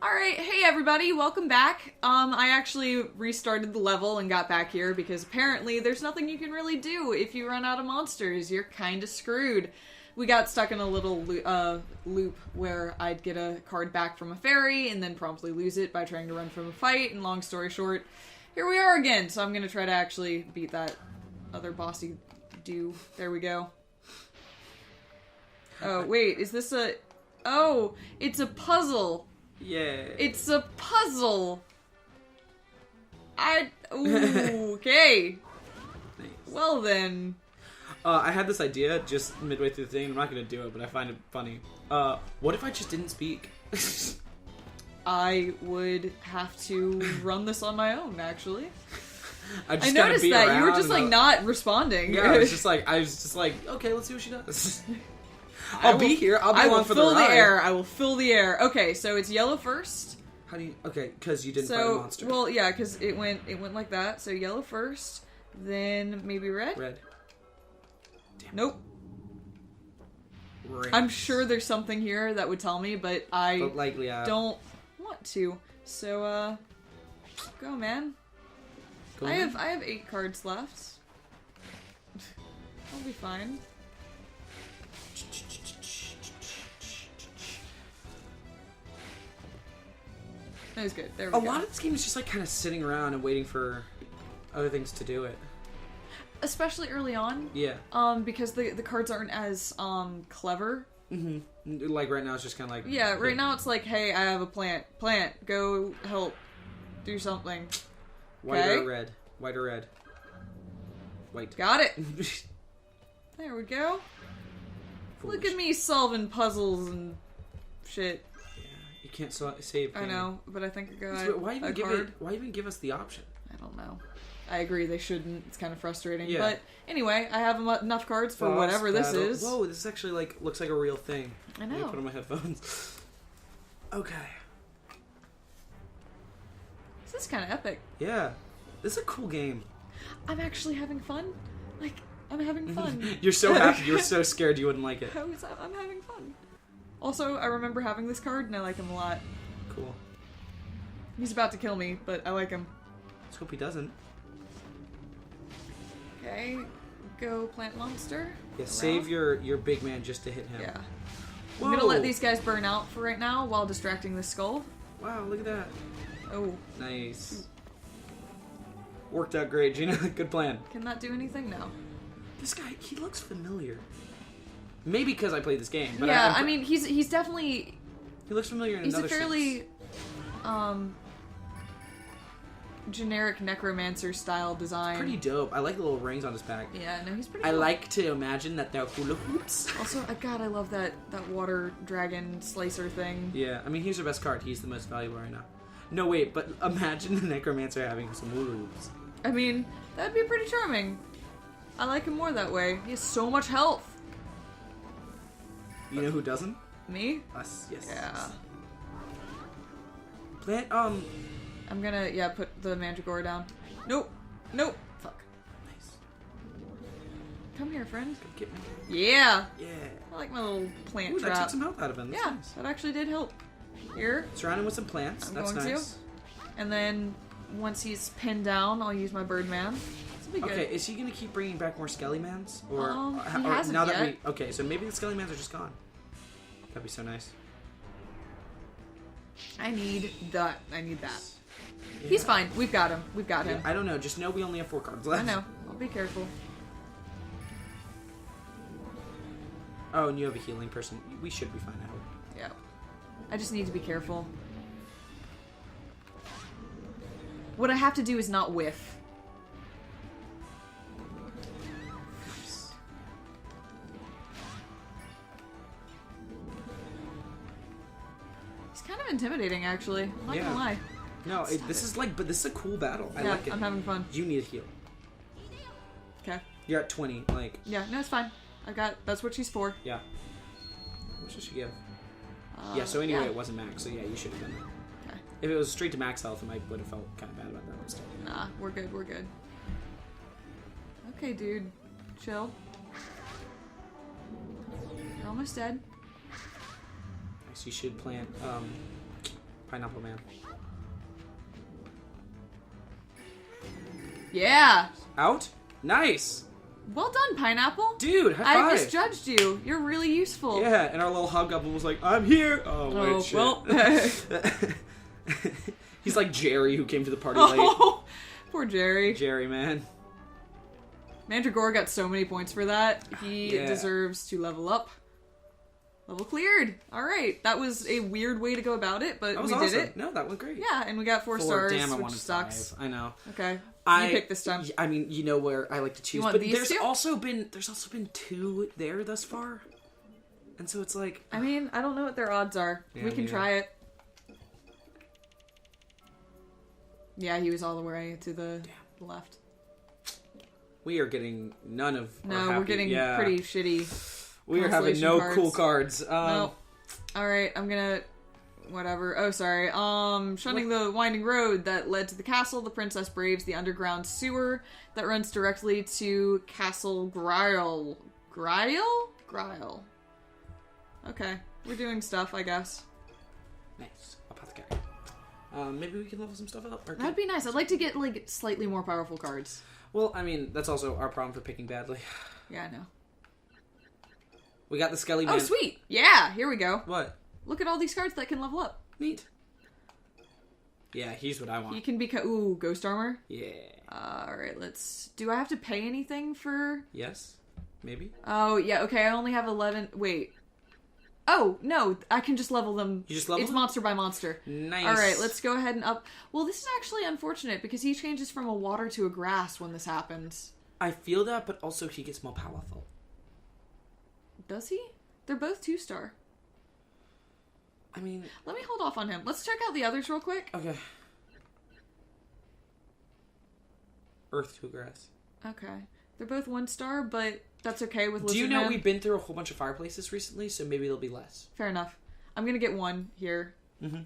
Alright, hey everybody, welcome back. I actually restarted the level and got back here because apparently there's nothing you can really do if you run out of monsters. You're kinda screwed. We got stuck in a little loop where I'd get a card back from a fairy and then promptly lose it by trying to run from a fight, and long story short, here we are again, so I'm gonna try to actually beat that other bossy dude. There we go. Oh, wait, is this a... Oh, it's a puzzle! Yeah. It's a puzzle! Ooh, okay. Nice. Well then. I had this idea just midway through the thing. I'm not going to do it, but I find it funny. What if I just didn't speak? I would have to run this on my own, actually. I noticed that. You were just, like, not responding. Yeah, I was just like, okay, let's see what she does. I'll be here. I'll be along for the ride. I will fill the air. Okay, so it's yellow first. How do you... Okay, because you didn't fight a monster. Well, yeah, because it went like that. So yellow first, then maybe red? Red. Damn. Nope. Red. I'm sure there's something here that would tell me, but I don't want to. So, go, man. Go, I have 8 cards left. I'll be fine. That was good. There we go. A lot of this game is just like kind of sitting around and waiting for other things to do it. Especially early on. Yeah. Because the cards aren't as clever. Mm-hmm. Like right now it's just kind of like... Yeah, right now it's like, hey, I have a plant. Plant, go help. Do something. White or red? White or red? White. Got it. There we go. Foolish. Look at me solving puzzles and shit. You can't save. I know, but I think I got why even a card. Why even give us the option? I don't know. I agree, they shouldn't. It's kind of frustrating. Yeah. But anyway, I have enough cards for whatever this is. Whoa, this is actually like looks like a real thing. I know. Let me put on my headphones. Okay. This is kind of epic. Yeah, this is a cool game. I'm actually having fun. Like, I'm having fun. You're so happy. You were so scared you wouldn't like it. I'm having fun. Also, I remember having this card, and I like him a lot. Cool. He's about to kill me, but I like him. Let's hope he doesn't. Okay, go plant monster. Yeah, save your big man just to hit him. Yeah. Whoa. I'm gonna let these guys burn out for right now while distracting the skull. Wow, look at that. Oh. Nice. Worked out great, Gina. Good plan. Can that do anything? No. This guy, he looks familiar. Maybe because I played this game, but yeah, I mean, he's definitely... He looks familiar in another sense. He's a fairly, generic necromancer style design. Pretty dope. I like the little rings on his back. Yeah, no, he's pretty cool. I like to imagine that they're hula hoops. Also, God, I love that water dragon slicer thing. Yeah, I mean, he's our best card. He's the most valuable right now. No, wait, but imagine the necromancer having some hula hoops. I mean, that'd be pretty charming. I like him more that way. He has so much health. You know who doesn't? Me? Us, yes. Yeah. Plant, I'm gonna, put the mandragora down. Nope. Nope. Fuck. Nice. Come here, friend. Come get me. Yeah. Yeah. I like my little plant Ooh, trap. that took some health out of him. That's nice. That actually did help. Here. Surround him with some plants. That's nice. And then, once he's pinned down, I'll use my Birdman. Be good. Okay, is he gonna keep bringing back more Skelly-mans? He hasn't now yet. that okay, so maybe the Skelly-mans are just gone. That'd be so nice. I need that. Yeah. He's fine. We've got him. Him. I don't know. Just know we only have 4 cards left. I know. I'll be careful. Oh, and you have a healing person. We should be fine, I hope. Yeah. I just need to be careful. What I have to do is not whiff. Kind of intimidating, actually. I'm not gonna lie. No, this is a cool battle. I like it. I'm having fun. You need a heal. Okay. You're at 20, like... Yeah, no, it's fine. That's what she's for. Yeah. What should she give? Yeah, so anyway, it wasn't max, so yeah, you should have done that. Okay. If it was straight to max health, I would have felt kind of bad about that instead. Nah, we're good. Okay, dude. Chill. You're almost dead. Nice, you should plant, Pineapple Man. Yeah. Out? Nice! Well done, Pineapple. Dude, high five! I misjudged you. You're really useful. Yeah, and our little hobgoblin was like, I'm here! Oh, wait, shit. Well. He's like Jerry who came to the party late. Poor Jerry. Jerry, man. Mandragora got so many points for that. He deserves to level up. Level cleared. All right. That was a weird way to go about it, but we did it. No, that went great. Yeah, and we got 4 stars, Damn, I which wanted sucks. 5. I know. Okay. You pick this time. I mean, you know where I like to choose. You want but these there's two? also been 2 there thus far. And so it's like... I mean, I don't know what their odds are. Yeah, we can try it. Yeah, he was all the way to the left. We are getting none of No, our happy. we're getting pretty shitty. We are having no cards. cool cards. Nope. Alright, I'm gonna... Whatever. Oh, sorry. Shunning the winding road that led to the castle, the princess braves the underground sewer that runs directly to Castle Grail. Grail? Okay. We're doing stuff, I guess. Nice. Apothecary. Maybe we can level some stuff up. That'd be nice. I'd like to get, like, slightly more powerful cards. Well, I mean, that's also our problem for picking badly. Yeah, I know. We got the Skelly Man. Oh, sweet! Yeah, here we go. What? Look at all these cards that can level up. Neat. Yeah, he's what I want. He can become... Ooh, Ghost Armor? Yeah. Alright, let's... Do I have to pay anything for... Yes? Maybe? Oh, yeah, okay, I only have 11... Wait. Oh, no, I can just level them. You just level It's them? monster by monster. Nice. Alright, let's go ahead and up... Well, this is actually unfortunate, because he changes from a water to a grass when this happens. I feel that, but also he gets more powerful. Does he? They're both 2-star. I mean... Let me hold off on him. Let's check out the others real quick. Okay. Earth to grass. Okay. They're both 1-star, but that's okay with Lizard Do you know Man. we've been through a whole bunch of fireplaces recently, so maybe there'll be less. Fair enough. I'm gonna get 1 here. Mm-hmm.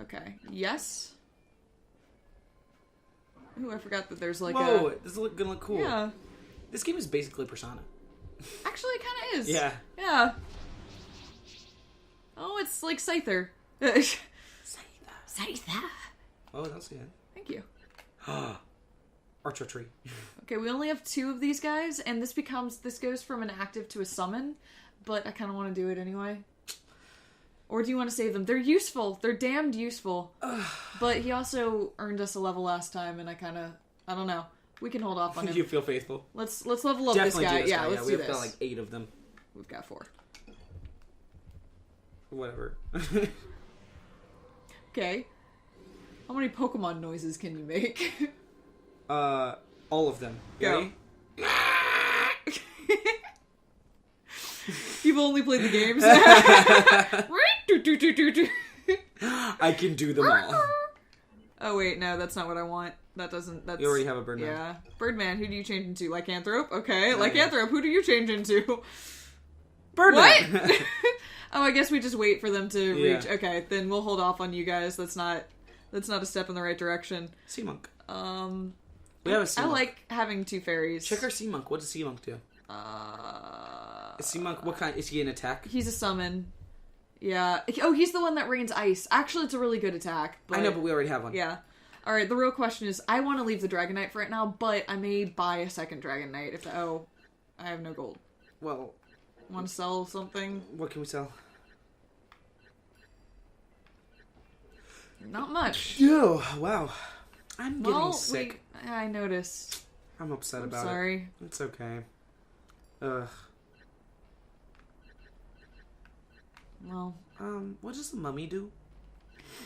Okay. Yes. Ooh, I forgot that there's like Whoa, this is gonna look cool. Yeah. This game is basically Persona. Actually, it kind of is. Yeah. Yeah. Oh, it's like Scyther. Scyther. Oh, that's good. Thank you. Archer tree. Okay, we only have 2 of these guys, and this goes from an active to a summon, but I kind of want to do it anyway. Or do you want to save them? They're useful. They're damned useful. But he also earned us a level last time, and I don't know. We can hold off on him. You feel faithful. Let's level up Definitely this guy. do this Yeah, guy. let's do We've this. got like 8 of them. We've got 4. Whatever. Okay. How many Pokemon noises can you make? All of them. Go. Ready? You've only played the games. I can do them all. Oh wait, no, that's not what I want. That doesn't. That's You already have a Birdman. Yeah, Birdman. Who do you change into? Lycanthrope. Okay, Nice. Lycanthrope. Who do you change into? Birdman. What? Oh, I guess we just wait for them to Yeah. reach. Okay, then we'll hold off on you guys. That's not a step in the right direction. Sea Monk. We have a Sea I Monk. like having 2 fairies. Check our Sea Monk. What does Sea Monk do? Sea Monk, what kind? Is he an attack? He's a summon. Yeah. Oh, he's the one that rains ice. Actually, it's a really good attack. But... I know, but we already have one. Yeah. Alright, the real question is, I want to leave the Dragon Knight for right now, but I may buy a second Dragon Knight if... Oh, I have no gold. Well... Want to sell something? What can we sell? Not much. Yo, wow. I'm getting sick. I noticed. I'm upset I'm about sorry. it. It's okay. Ugh. Well... what does the mummy do?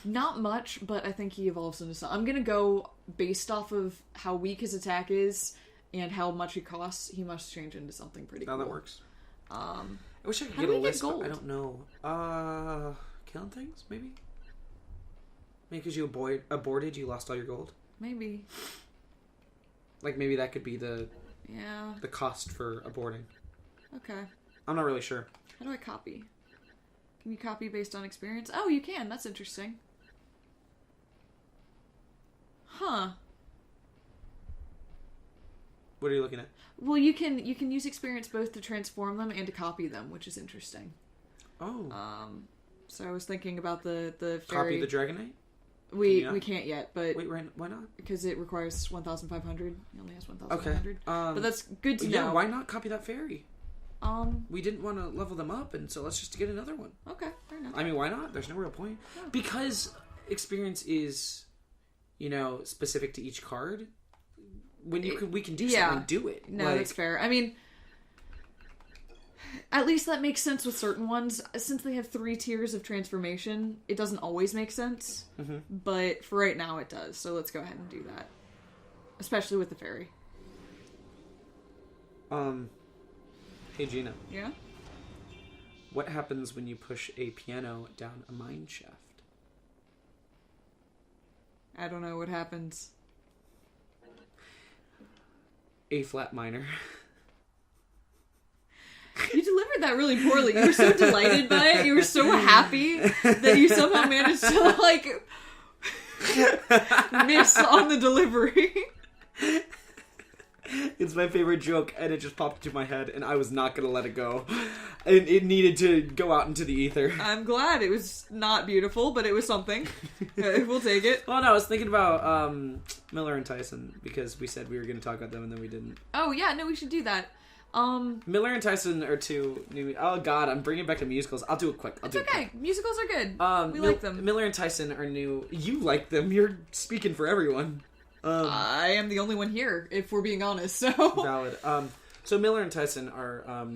Not much, but I think he evolves into something. I'm gonna go based off of how weak his attack is and how much he costs. He must change into something pretty cool. That works. I wish I could how get do a we get list, but gold? I don't know. Killing things, maybe? Maybe because you aborted, you lost all your gold? Maybe. Like, maybe that could be the Yeah. cost for aborting. Okay. I'm not really sure. How do I copy? Can you copy based on experience? Oh, you can. That's interesting. Huh. What are you looking at? Well, you can use experience both to transform them and to copy them, which is interesting. Oh. So I was thinking about the Copy fairy. the Dragonite? We can't yet, but wait, why not? Because it requires 1,500. He only has 1,500. Okay. But that's good to know. Yeah, why not copy that fairy? Um, We didn't want to level them up, and so let's just get another one. Okay, fair enough. I mean, why not? There's no real point. Yeah. Because experience is, specific to each card. When we can do something, do it. No, that's fair. I mean, at least that makes sense with certain ones. Since they have 3 tiers of transformation, it doesn't always make sense. Mm-hmm. But for right now, it does. So let's go ahead and do that. Especially with the fairy. Hey, Gina. Yeah? What happens when you push a piano down a mine shaft? I don't know what happens. A flat minor. You delivered that really poorly. You were so delighted by it. You were so happy that you somehow managed to, miss on the delivery. It's my favorite joke, and it just popped into my head, and I was not going to let it go. It needed to go out into the ether. I'm glad. It was not beautiful, but it was something. We'll take it. Well, no, I was thinking about Miller and Tyson, because we said we were going to talk about them, and then we didn't. Oh, yeah, no, we should do that. Miller and Tyson are 2 new... Oh, God, I'm bringing it back to musicals. I'll do it quick. It's okay. Musicals are good. We like them. Miller and Tyson are new... You like them. You're speaking for everyone. I am the only one here, if we're being honest, so... Valid. So Miller and Tyson are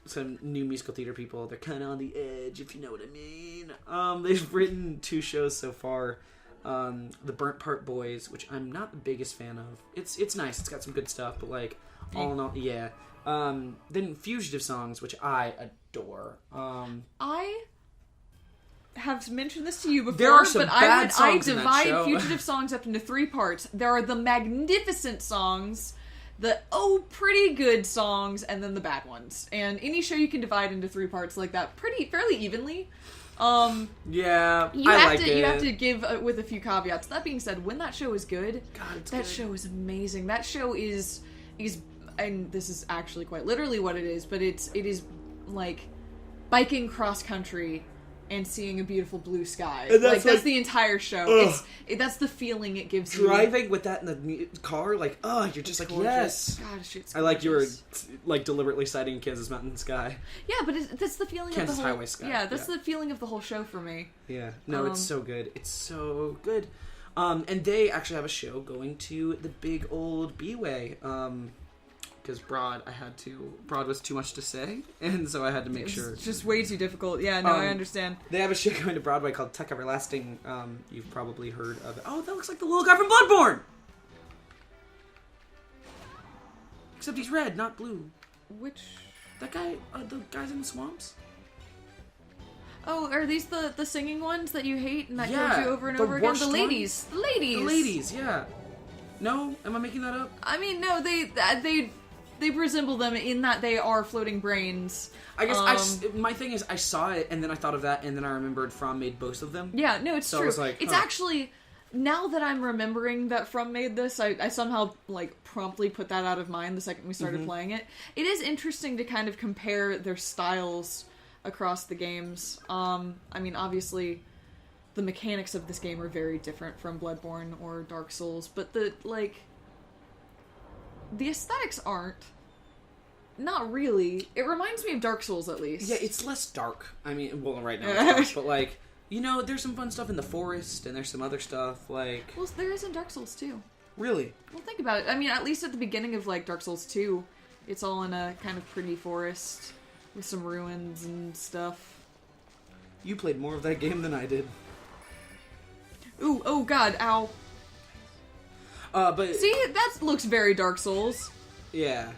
some new musical theater people. They're kind of on the edge, if you know what I mean. They've written 2 shows so far. The Burnt Part Boys, which I'm not the biggest fan of. It's nice. It's got some good stuff, but all in all, yeah. Then Fugitive Songs, which I adore. I have mentioned this to you before, there are some but bad I songs in that divide show. Fugitive Songs up into 3 parts. There are the magnificent songs, the pretty good songs, and then the bad ones. And any show you can divide into 3 parts like that fairly evenly. Yeah, you I have like to, it. You have to give with a few caveats. That being said, when that show is good, God, it's that good. show is amazing. That show is, and this is actually quite literally what it is, but it is like biking cross country and seeing a beautiful blue sky. And that's that's the entire show. That's the feeling it gives you. Driving with that in the car, you're just like, gorgeous. yes. God, shit's gorgeous. I like you were deliberately citing Kansas Mountain Sky. Yeah, but that's the feeling Kansas of the whole Highway Sky. Yeah, that's the feeling of the whole show for me. Yeah, no, it's so good. It's so good. And they actually have a show going to the big old B-Way. Because Broad was too much to say, and so I had to make sure. It's just way too difficult. Yeah, no, I understand. They have a show going to Broadway called Tech Everlasting. You've probably heard of it. Oh, that looks like the little guy from Bloodborne! Except he's red, not blue. Which? That guy, the guys in the swamps? Oh, are these the singing ones that you hate and that Yeah, kills you over and the over again? worst The ladies. The ladies, yeah. No? Am I making that up? I mean, no, they resemble them in that they are floating brains. I guess my thing is I saw it and then I thought of that and then I remembered From made both of them. Yeah, no, it's so true. I was like, it's actually, now that I'm remembering that From made this, I somehow promptly put that out of mind the second we started playing it. It is interesting to kind of compare their styles across the games. I mean, obviously, the mechanics of this game are very different from Bloodborne or Dark Souls, but the aesthetics aren't. Not really. It reminds me of Dark Souls, at least. Yeah, it's less dark. I mean, well, right now it's dark, but there's some fun stuff in the forest, and there's some other stuff, Well, there is in Dark Souls, too. Really? Well, think about it. I mean, at least at the beginning of, Dark Souls 2, it's all in a kind of pretty forest with some ruins and stuff. You played more of that game than I did. Ooh, oh god, ow. But... See, that looks very Dark Souls. Yeah.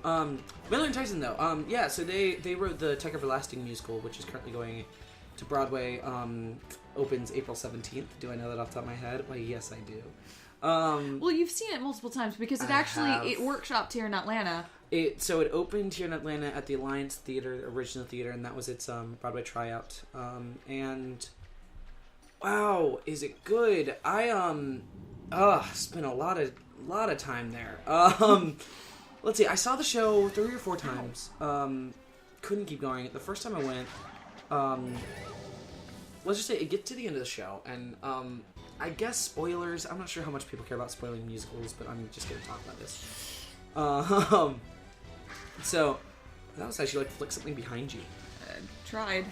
Miller and Tyson, though. Yeah, so they wrote the Tech Everlasting musical, which is currently going to Broadway. Opens April 17th. Do I know that off the top of my head? Why, yes, I do. Well, you've seen it multiple times because it workshopped here in Atlanta. It opened here in Atlanta at the Alliance Theater, the original theater, and that was its Broadway tryout. And wow, is it good? I spent a lot of time there. Let's see, I saw the show 3 or 4 times. couldn't keep going. The first time I went, let's just say it gets to the end of the show, and I guess spoilers. I'm not sure how much people care about spoiling musicals, but I'm just gonna talk about this. So that was actually like flick something behind you. Tried.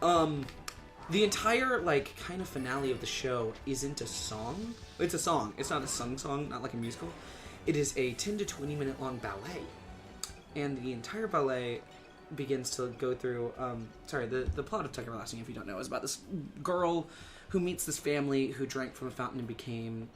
The entire like kind of finale of the show isn't a song. It's a song. It's not a song, not like a musical. It is a 10 to 20 minute long ballet, and the entire ballet begins to go through. The plot of Tucker Everlasting, if you don't know, is about this girl who meets this family who drank from a fountain and became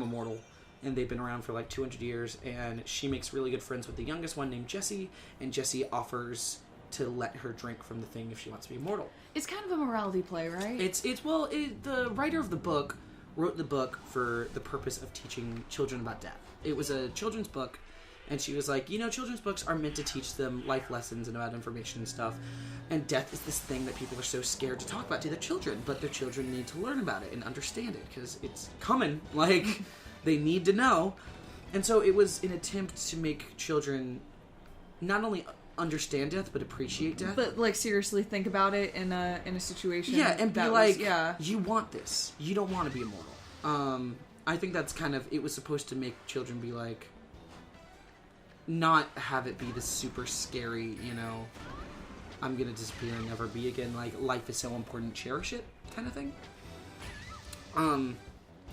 immortal. And they've been around for like 200 years, and she makes really good friends with the youngest one named Jessie, and Jessie offers to let her drink from the thing if she wants to be immortal. It's kind of a morality play, right? The writer of the book wrote the book for the purpose of teaching children about death. It was a children's book, and she was like, children's books are meant to teach them life lessons and about information and stuff, and death is this thing that people are so scared to talk about to their children, but their children need to learn about it and understand it, because it's coming, like... They need to know. And so it was an attempt to make children not only understand death, but appreciate death. But, like, seriously think about it in a situation. Yeah, and be like, yeah. You want this. You don't want to be immortal. I think that's kind of... It was supposed to make children be like... Not have it be this super scary, I'm gonna disappear and never be again. Like, life is so important, cherish it kind of thing.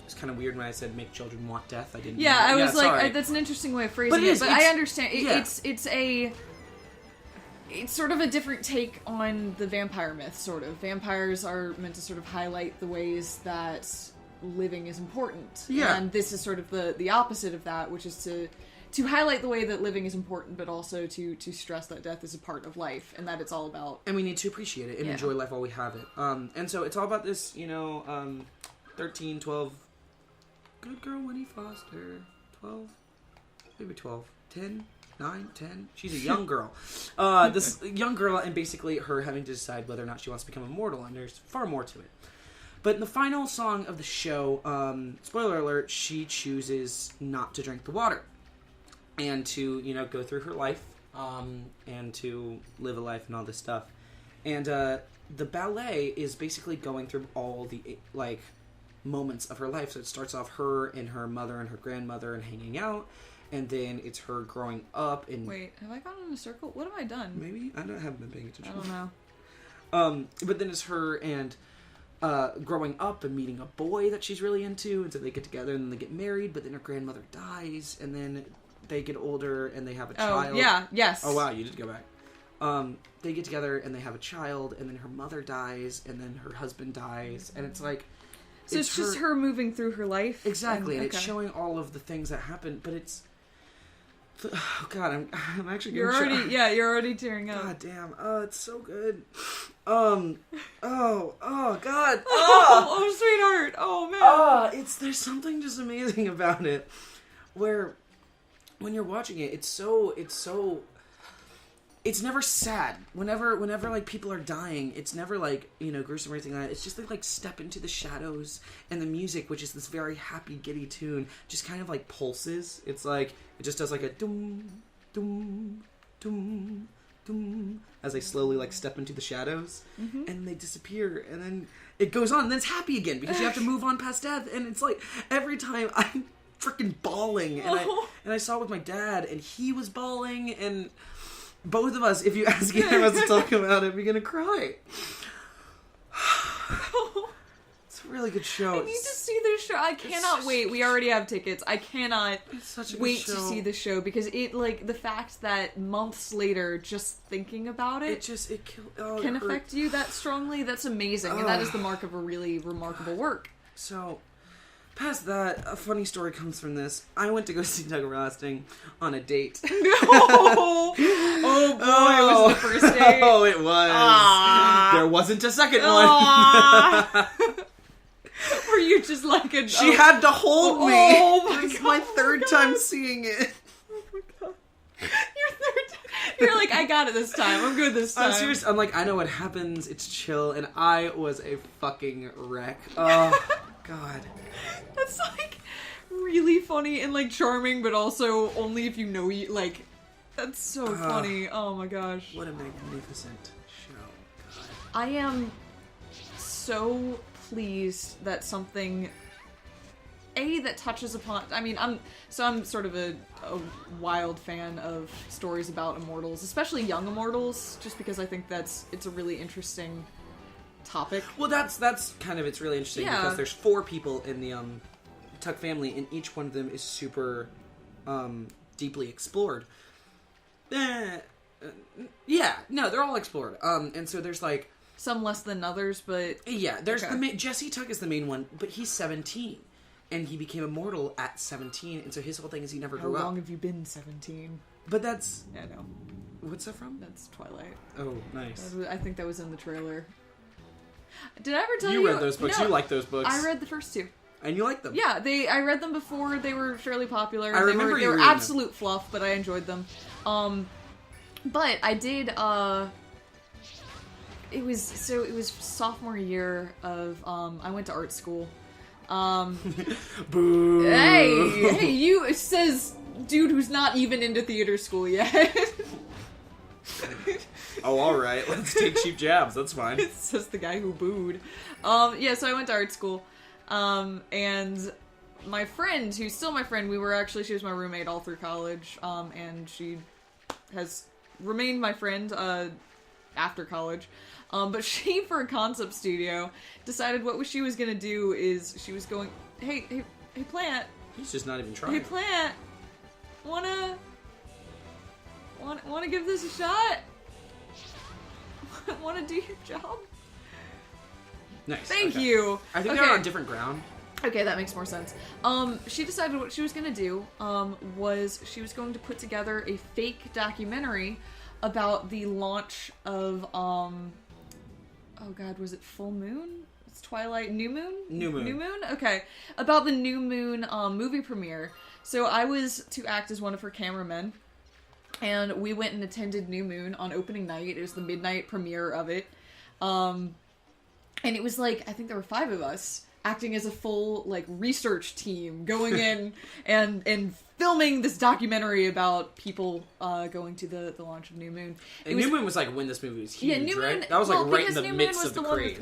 It's kind of weird when I said make children want death. I didn't. Yeah, I was like, sorry. That's an interesting way of phrasing it. But I understand. It's sort of a different take on the vampire myth. Sort of vampires are meant to sort of highlight the ways that living is important. Yeah, and this is sort of the opposite of that, which is to highlight the way that living is important, but also to stress that death is a part of life and that it's all about. And we need to appreciate it and enjoy life while we have it. And so it's all about this, 13, 12. Good girl, Winnie Foster. 12. Maybe 12. 10. 9. 10. She's a young girl. This young girl, and basically her having to decide whether or not she wants to become immortal, and there's far more to it. But in the final song of the show, spoiler alert, she chooses not to drink the water. And to, go through her life, and to live a life and all this stuff. And the ballet is basically going through all the, moments of her life. So it starts off her and her mother and her grandmother and hanging out, and then it's her growing up and... Wait, have I gone in a circle? What have I done? Maybe? I haven't been paying attention. I don't know. But then it's her and growing up and meeting a boy that she's really into, and so they get together and then they get married, but then her grandmother dies, and then they get older and they have a child. Oh, yeah, yes. Oh, wow, you did go back. They get together and they have a child, and then her mother dies, and then her husband dies, and it's like... So it's just her moving through her life? Exactly, and it's showing all of the things that happen, but it's... Oh, God, I'm actually getting... You're already tearing up. God damn, it's so good. God. Oh, sweetheart. Oh, man. There's something just amazing about it, where when you're watching it, it's never sad. Whenever like people are dying, it's never like, gruesome or anything like that. It's just like step into the shadows, and the music, which is this very happy, giddy tune, just kind of like pulses. It's like, it just does like a dum, dum, dum, dum, as they slowly like step into the shadows, and they disappear, and then it goes on, and then it's happy again, because you have to move on past death, and it's like, every time I'm freaking bawling, and I saw it with my dad, and he was bawling, and... Both of us, if you ask either of us to talk about it, we're gonna cry. It's a really good show. I need to see this show. I cannot wait. We already have tickets. I cannot wait to see the show, because it, the fact that months later, just thinking about it, can affect you that strongly. That's amazing, and that is the mark of a really remarkable work. So... Past that, a funny story comes from this. I went to go see Tucker Everlasting on a date. Oh boy, it was the first date. Oh, it was. There wasn't a second one. Were you just like a... She had to hold me. Oh my God. This is my third time seeing it. Oh my God. Your third time. You're like, I got it this time. I'm good this time. I'm serious. I'm like, I know what happens. It's chill. And I was a fucking wreck. Oh, God. That's really funny and charming, but also only if you know That's so funny. Oh my gosh. What a magnificent show. God. I am so pleased that something that touches upon. I mean, I'm sort of a wild fan of stories about immortals, especially young immortals, just because I think it's a really interesting topic. Well, that's kind of, it's really interesting because there's 4 people in the Tuck family, and each one of them is super deeply explored. Yeah, no, they're all explored. And so there's like some less than others, but yeah, there's Jesse Tuck is the main one, but he's 17, and he became immortal at 17, and so his whole thing is he never grew up. How long have you been 17? But that's I know. What's that from? That's Twilight. Oh, nice. I think that was in the trailer. Did I ever tell you? You read those books. No, you like those books. I read the first 2. And you like them? Yeah, I read them before they were fairly popular. I remember they were absolute fluff, but I enjoyed them. But I did. It was sophomore year of I went to art school. Boo! Hey, you, it says dude who's not even into theater school yet. Oh, all right. Let's take cheap jabs. That's fine. It says the guy who booed. Yeah, so I went to art school. And my friend, who's still my friend, she was my roommate all through college. And she has remained my friend, after college. But she, for a concept studio, decided what she was gonna do is she was going, hey, Plant. He's just not even trying. Hey, Plant. Wanna give this a shot? Wanna do your job? Nice. Thank you. I think they're on different ground. Okay, that makes more sense. She decided what she was gonna do, was she was going to put together a fake documentary about the launch of, oh god, was it Full Moon? It's Twilight, New Moon? New Moon. New Moon? Okay. About the New Moon, movie premiere. So I was to act as one of her cameramen, and we went and attended New Moon on opening night. It was the midnight premiere of it. And it was like, I think there were 5 of us acting as a full, like, research team, going in and filming this documentary about people going to the launch of New Moon. New Moon was like when this movie was huge, yeah, New right? Moon, That was like right in the New midst Moon was of the one craze.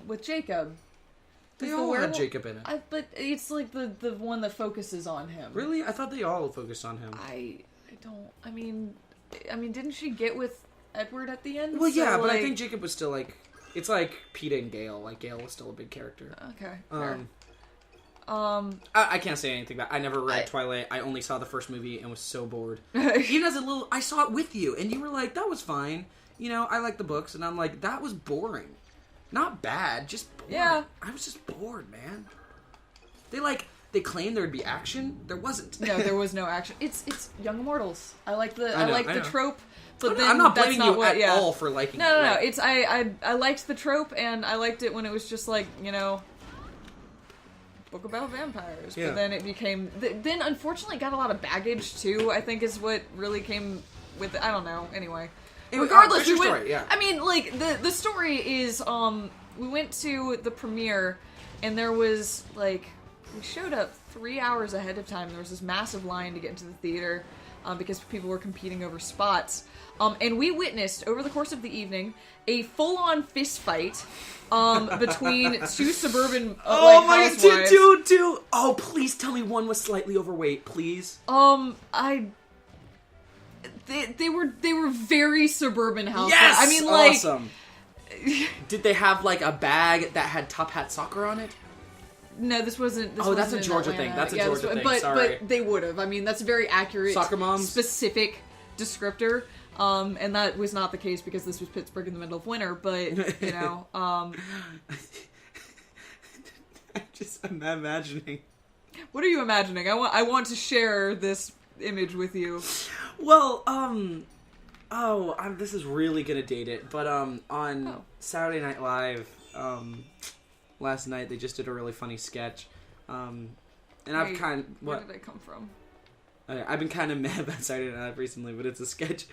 with Jacob. They all had Jacob in it. But it's like the one that focuses on him. Really? I thought they all focused on him. I don't. I mean, didn't she get with Edward at the end? Well, yeah, so, but like, I think Jacob was still like, it's like Peeta and Gale. Like Gale was still a big character. Okay. Fair. I can't say anything about. I never read Twilight. I only saw the first movie and was so bored. Even as a little, I saw it with you, and you were like, "That was fine." You know, I like the books, and I'm like, "That was boring." Not bad, just boring. Yeah. I was just bored, man. They claimed there'd be action. There wasn't. No, there was no action. It's Young Immortals. I like the trope, but then I'm not that's blaming not you what, at all for liking it. No. It's I liked the trope, and I liked it when it was just like, you know, book about vampires. Yeah. But then it became then unfortunately it got a lot of baggage too. I think is what really came with it. I don't know. Anyway. Regardless, we went, yeah. I mean, like, the story is, we went to the premiere, and there was, like, we showed up 3 hours ahead of time. There was this massive line to get into the theater, because people were competing over spots. And we witnessed, over the course of the evening, a full-on fist fight, between 2 suburban, housewives. Dude! Oh, please tell me one was slightly overweight, please. They were very suburban housewives. Yes! I mean, like, awesome. Did they have like a bag that had Top Hat Soccer on it? No, this wasn't. This that's wasn't a Georgia Atlanta. thing. That's a yeah, Georgia thing. But Sorry. But they would have. I mean, that's a very accurate, soccer moms, specific descriptor. And that was not the case because this was Pittsburgh in the middle of winter. But you know, I'm imagining. What are you imagining? I want to share this image with you. Well, this is really gonna date it, but on Saturday Night Live, last night they just did a really funny sketch, and I've where did it come from? I've been kind of mad about Saturday Night Live recently, but it's a sketch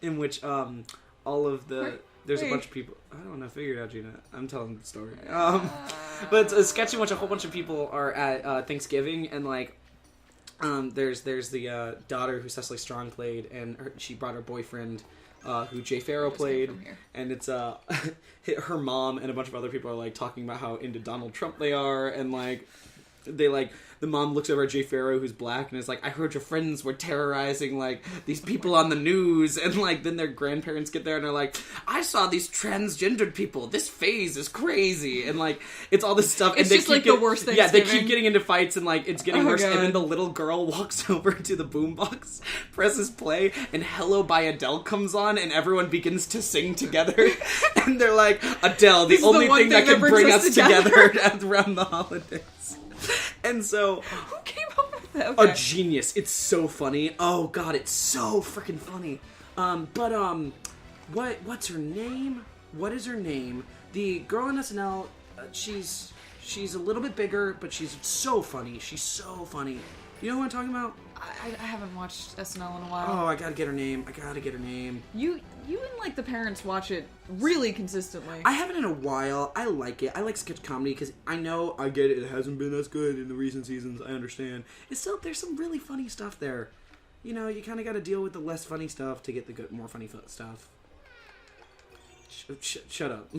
in which all of the there's a bunch of people. I don't know. Figure it out, Gina. I'm telling the story. But it's a sketch in which a whole bunch of people are at Thanksgiving, and like There's the daughter who Cecily Strong played, and she brought her boyfriend, who Jay Farrow played, and it's her mom and a bunch of other people are like talking about how into Donald Trump they are, and like they like the mom looks over at Jay Farrow, who's black, and is like, I heard your friends were terrorizing like these people on the news, and like then their grandparents get there and they're like, I saw these transgendered people, this phase is crazy, and like it's all this stuff, it's and they just like the worst thing. Yeah, they keep getting into fights, and like it's getting worse, God. and then the little girl walks over to the boombox, presses play, and Hello by Adele comes on, and everyone begins to sing together, and they're like, Adele, the only thing that can bring us together around the holidays. And so, who came up with that? Okay. A genius. It's so funny. Oh god, it's so freaking funny. What's her name? What is her name? The girl in SNL. She's a little bit bigger, but she's so funny. She's so funny. You know who I'm talking about? I haven't watched SNL in a while. Oh, I gotta get her name. You and like the parents watch it really consistently. I haven't in a while. I like it. I like sketch comedy because I know I get it. It hasn't been as good in the recent seasons. I understand. It's still there's some really funny stuff there. You know, you kind of got to deal with the less funny stuff to get the good, more funny stuff. Shut up.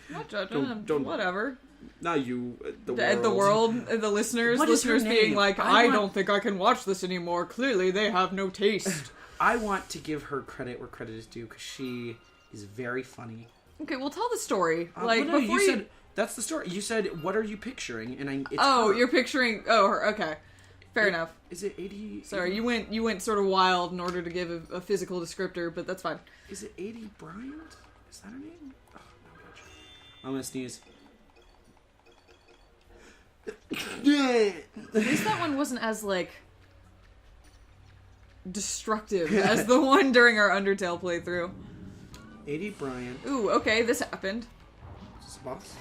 Not judging. Don't whatever. Not you. The world. The listeners. Listeners being like, I don't think I can watch this anymore. Clearly, they have no taste. I want to give her credit where credit is due because she is very funny. Okay, well, tell the story. Before you said that's the story. You said, "What are you picturing?" And it's her. You're picturing. Oh, her. Okay, fair enough. Is it 80? Sorry, you went sort of wild in order to give a physical descriptor, but that's fine. Is it 80 Bryant? Is that her name? Oh, no, gosh. I'm gonna sneeze. At least that one wasn't as like destructive as the one during our Undertale playthrough. 80 Bryant. Ooh, okay, this happened. Is this a boss?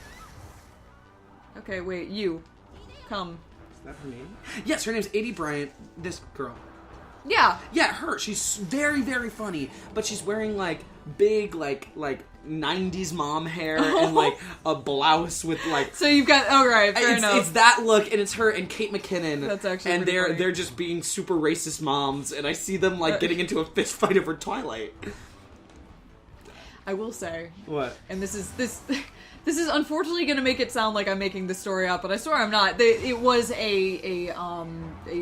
Okay, wait, you. Come. Is that her name? Yes, her name's 80 Bryant. This girl. Yeah. Yeah, her. She's very, very funny. But she's wearing, like, big, like 90s mom hair and, like, a blouse with, like... So you've got... Oh, right, fair enough. It's that look, and it's her and Kate McKinnon. That's actually And funny. they're just being super racist moms, and I see them, like, getting into a fist fight over Twilight. I will say... What? And this is unfortunately going to make it sound like I'm making this story up, but I swear I'm not. It was a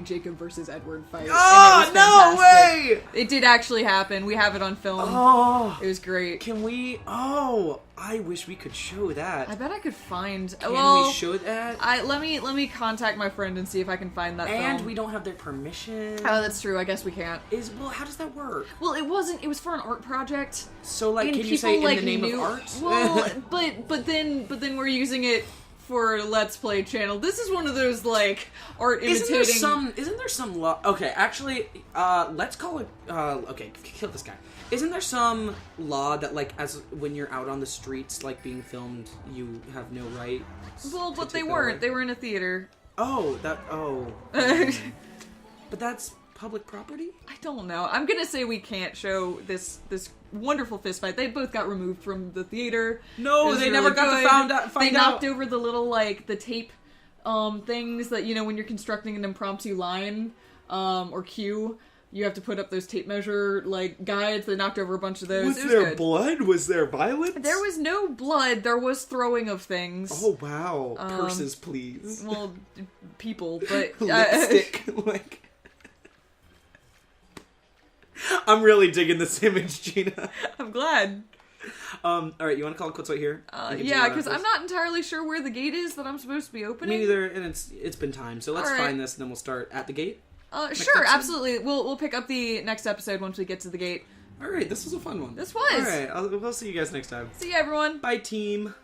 Jacob versus Edward fight. Oh, no way! It did actually happen. We have it on film. Oh. It was great. Can we... Oh, I wish we could show that. I bet I could find... Can we show that? Let me contact my friend and see if I can find that film. And we don't have their permission. Oh, that's true. I guess we can't. Well, how does that work? Well, it was for an art project. So, like, and can you say in like, the name of art? Well, but then we're using it for Let's Play channel. This is one of those, like, art imitating... Isn't there some law... Okay, actually, let's call it... okay, kill this guy. Isn't there some law that, like, as when you're out on the streets, like, being filmed, you have no right? Well, but they weren't. They were in a theater. Oh, but that's public property? I don't know. I'm gonna say we can't show this wonderful fist fight. They both got removed from the theater. No, they never got to find out. They knocked over the little, like, the tape things that, you know, when you're constructing an impromptu line or cue, you have to put up those tape measure, like, guides. They knocked over a bunch of those. Was there blood? Was there violence? There was no blood. There was throwing of things. Oh, wow. Purses, please. Well, people, but... Lipstick, like... I'm really digging this image, Gina. I'm glad. Alright, you want to call it quits right here? Yeah, because I'm not entirely sure where the gate is that I'm supposed to be opening. Me neither, and it's been time, so let's find this and then we'll start at the gate. Sure, absolutely. We'll pick up the next episode once we get to the gate. Alright, this was a fun one. This was! Alright, we'll see you guys next time. See you, everyone! Bye, team!